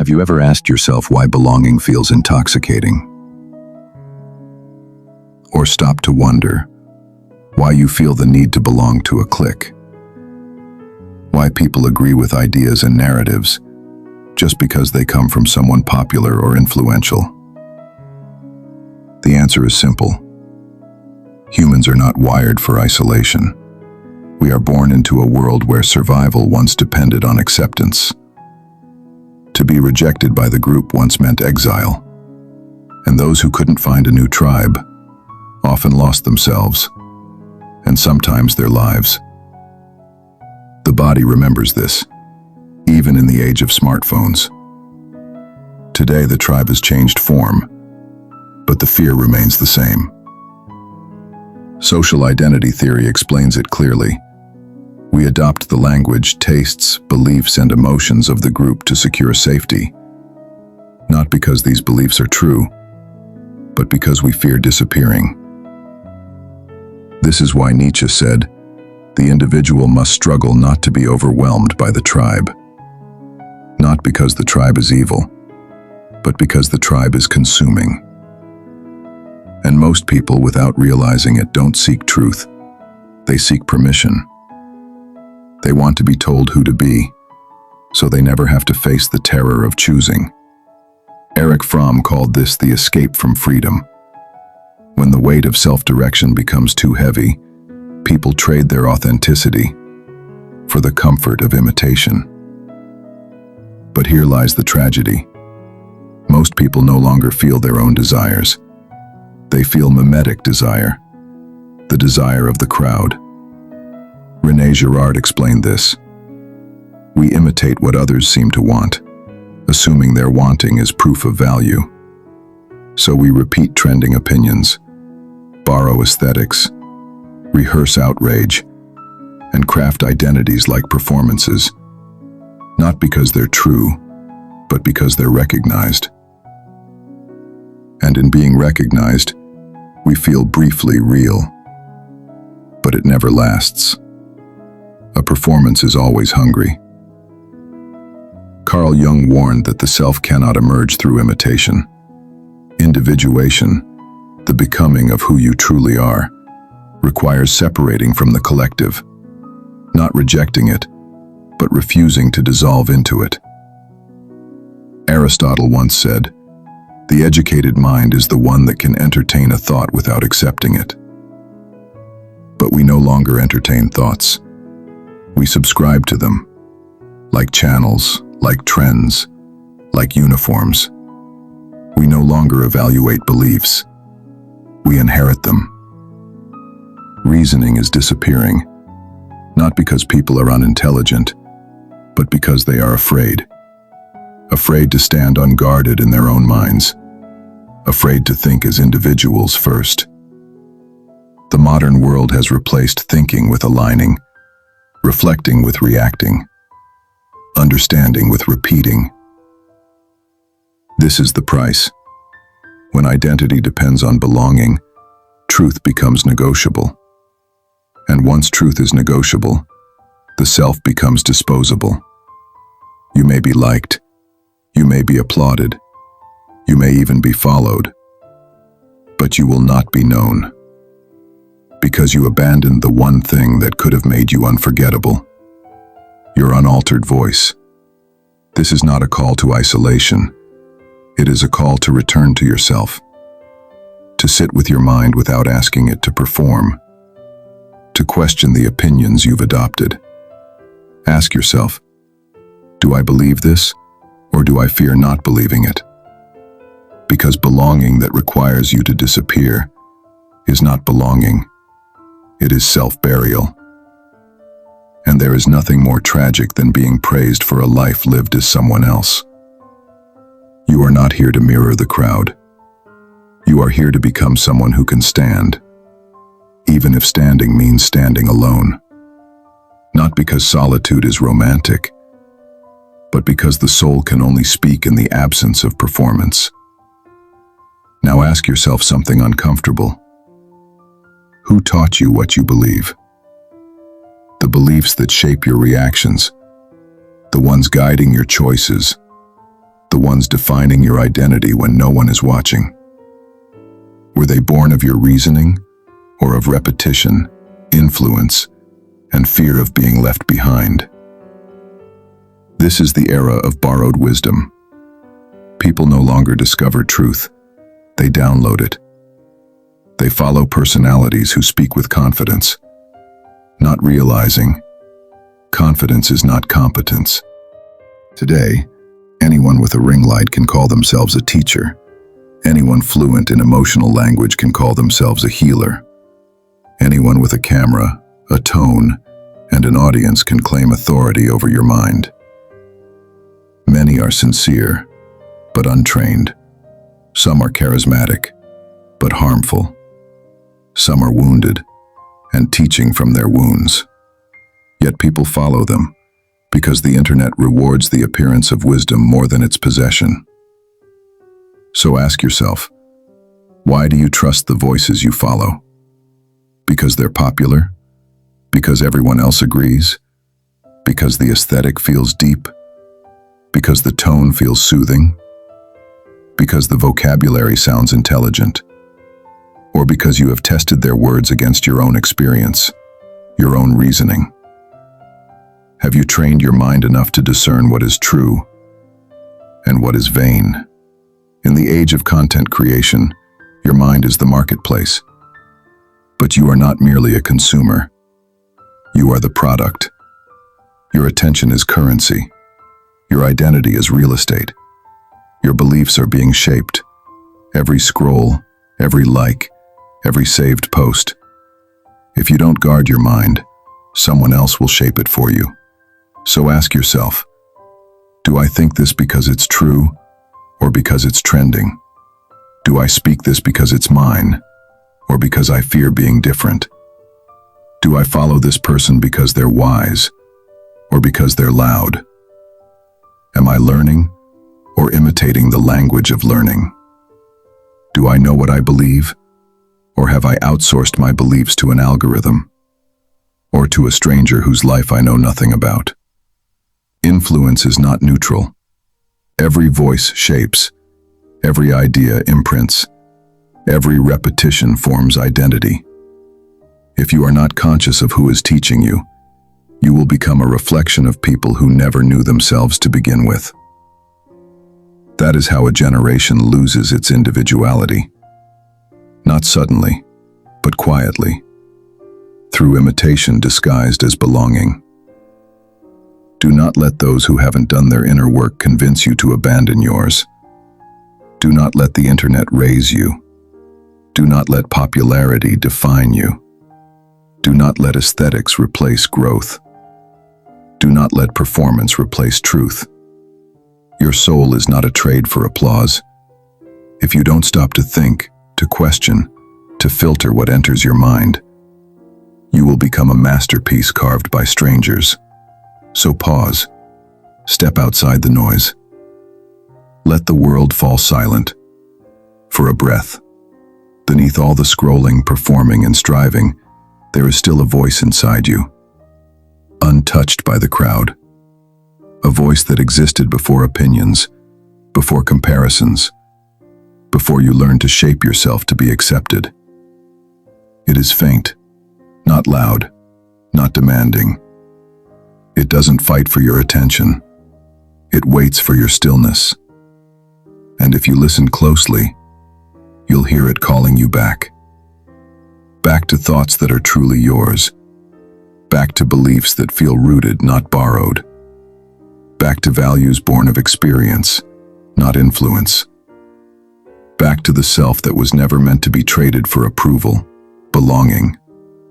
Have you ever asked yourself why belonging feels intoxicating? Or stopped to wonder why you feel the need to belong to a clique? Why people agree with ideas and narratives just because they come from someone popular or influential? The answer is simple. Humans are not wired for isolation. We are born into a world where survival once depended on acceptance. To be rejected by the group once meant exile, and those who couldn't find a new tribe often lost themselves, and sometimes their lives. The body remembers this, even in the age of smartphones. Today, the tribe has changed form, but the fear remains the same. Social identity theory explains it clearly. We adopt the language, tastes, beliefs, and emotions of the group to secure safety, not because these beliefs are true, but because we fear disappearing. This is why Nietzsche said, "The individual must struggle not to be overwhelmed by the tribe." Not because the tribe is evil, but because the tribe is consuming. And most people, without realizing it, don't seek truth. They seek permission. They want to be told who to be, so they never have to face the terror of choosing. Fromm called this the escape from freedom. When the weight of self-direction becomes too heavy, people trade their authenticity for the comfort of imitation. But here lies the tragedy. Most people no longer feel their own desires. They feel mimetic desire, the desire of the crowd. Girard explained this. We imitate what others seem to want, assuming their wanting is proof of value. So we repeat trending opinions, borrow aesthetics, rehearse outrage, and craft identities like performances, not because they're true, but because they're recognized. And in being recognized, we feel briefly real, but it never lasts. A performance is always hungry. Jung warned that the self cannot emerge through imitation. Individuation, the becoming of who you truly are, requires separating from the collective, not rejecting it, but refusing to dissolve into it. Aristotle once said, "The educated mind is the one that can entertain a thought without accepting it." But we no longer entertain thoughts. We subscribe to them, like channels, like trends, like uniforms. We no longer evaluate beliefs. We inherit them. Reasoning is disappearing, not because people are unintelligent, but because they are afraid. Afraid to stand unguarded in their own minds. Afraid to think as individuals first. The modern world has replaced thinking with aligning, reflecting with reacting, understanding with repeating. This is the price. When identity depends on belonging, truth becomes negotiable. And once truth is negotiable, the self becomes disposable. You may be liked, you may be applauded, you may even be followed, but you will not be known. Because you abandoned the one thing that could have made you unforgettable. Your unaltered voice. This is not a call to isolation. It is a call to return to yourself. To sit with your mind without asking it to perform. To question the opinions you've adopted. Ask yourself, do I believe this, or do I fear not believing it? Because belonging that requires you to disappear is not belonging. It is self-burial. And there is nothing more tragic than being praised for a life lived as someone else. You are not here to mirror the crowd. You are here to become someone who can stand, even if standing means standing alone. Not because solitude is romantic, but because the soul can only speak in the absence of performance. Now ask yourself something uncomfortable. Who taught you what you believe? The beliefs that shape your reactions, the ones guiding your choices, the ones defining your identity when no one is watching? Were they born of your reasoning, or of repetition, influence, and fear of being left behind? This is the era of borrowed wisdom. People no longer discover truth, they download it. They follow personalities who speak with confidence, not realizing confidence is not competence. Today, anyone with a ring light can call themselves a teacher. Anyone fluent in emotional language can call themselves a healer. Anyone with a camera, a tone, and an audience can claim authority over your mind. Many are sincere, but untrained. Some are charismatic, but harmful. Some are wounded, and teaching from their wounds. Yet people follow them, because the internet rewards the appearance of wisdom more than its possession. So ask yourself, why do you trust the voices you follow? Because they're popular? Because everyone else agrees? Because the aesthetic feels deep? Because the tone feels soothing? Because the vocabulary sounds intelligent? Or because you have tested their words against your own experience, your own reasoning? Have you trained your mind enough to discern what is true and what is vain? In the age of content creation, your mind is the marketplace. But you are not merely a consumer. You are the product. Your attention is currency. Your identity is real estate. Your beliefs are being shaped. Every scroll, every like, every saved post. If you don't guard your mind, someone else will shape it for you. So ask yourself, do I think this because it's true or because it's trending? Do I speak this because it's mine or because I fear being different? Do I follow this person because they're wise or because they're loud? Am I learning or imitating the language of learning? Do I know what I believe, or have I outsourced my beliefs to an algorithm, or to a stranger whose life I know nothing about? Influence is not neutral. Every voice shapes, every idea imprints, every repetition forms identity. If you are not conscious of who is teaching you, you will become a reflection of people who never knew themselves to begin with. That is how a generation loses its individuality. Not suddenly, but quietly, through imitation disguised as belonging. Do not let those who haven't done their inner work convince you to abandon yours. Do not let the internet raise you. Do not let popularity define you. Do not let aesthetics replace growth. Do not let performance replace truth. Your soul is not a trade for applause. If you don't stop to think, to question, to filter what enters your mind, you will become a masterpiece carved by strangers. So pause. Step outside the noise. Let the world fall silent. For a breath. Beneath all the scrolling, performing, and striving, there is still a voice inside you, untouched by the crowd. A voice that existed before opinions, before comparisons, before you learned to shape yourself to be accepted. It is faint, not loud, not demanding. It doesn't fight for your attention. It waits for your stillness. And if you listen closely, you'll hear it calling you back. Back to thoughts that are truly yours. Back to beliefs that feel rooted, not borrowed. Back to values born of experience, not influence. Back to the self that was never meant to be traded for approval, belonging,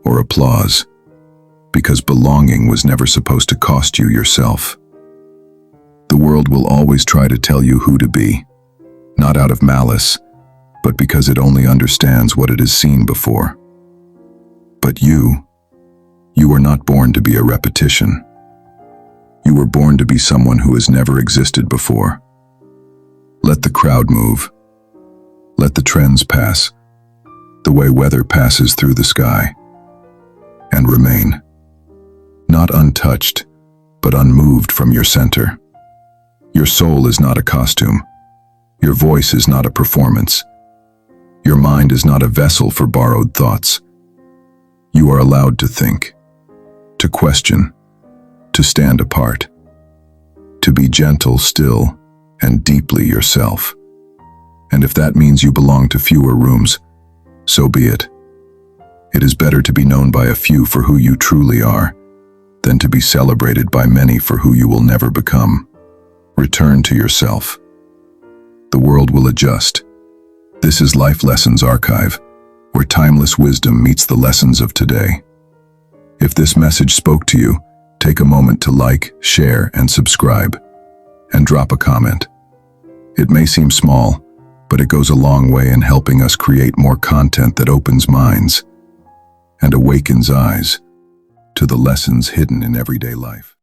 or applause. Because belonging was never supposed to cost you yourself. The world will always try to tell you who to be, not out of malice, but because it only understands what it has seen before. But you were not born to be a repetition. You were born to be someone who has never existed before. Let the crowd move. Let the trends pass, the way weather passes through the sky, and remain, not untouched, but unmoved from your center. Your soul is not a costume. Your voice is not a performance. Your mind is not a vessel for borrowed thoughts. You are allowed to think, to question, to stand apart, to be gentle, still, and deeply yourself. And if that means you belong to fewer rooms, so be it. It is better to be known by a few for who you truly are than to be celebrated by many for who you will never become. Return to yourself. The world will adjust. This is Life Lessons Archive, where timeless wisdom meets the lessons of today. If this message spoke to you, take a moment to like, share, and subscribe, and drop a comment. It may seem small, but it goes a long way in helping us create more content that opens minds and awakens eyes to the lessons hidden in everyday life.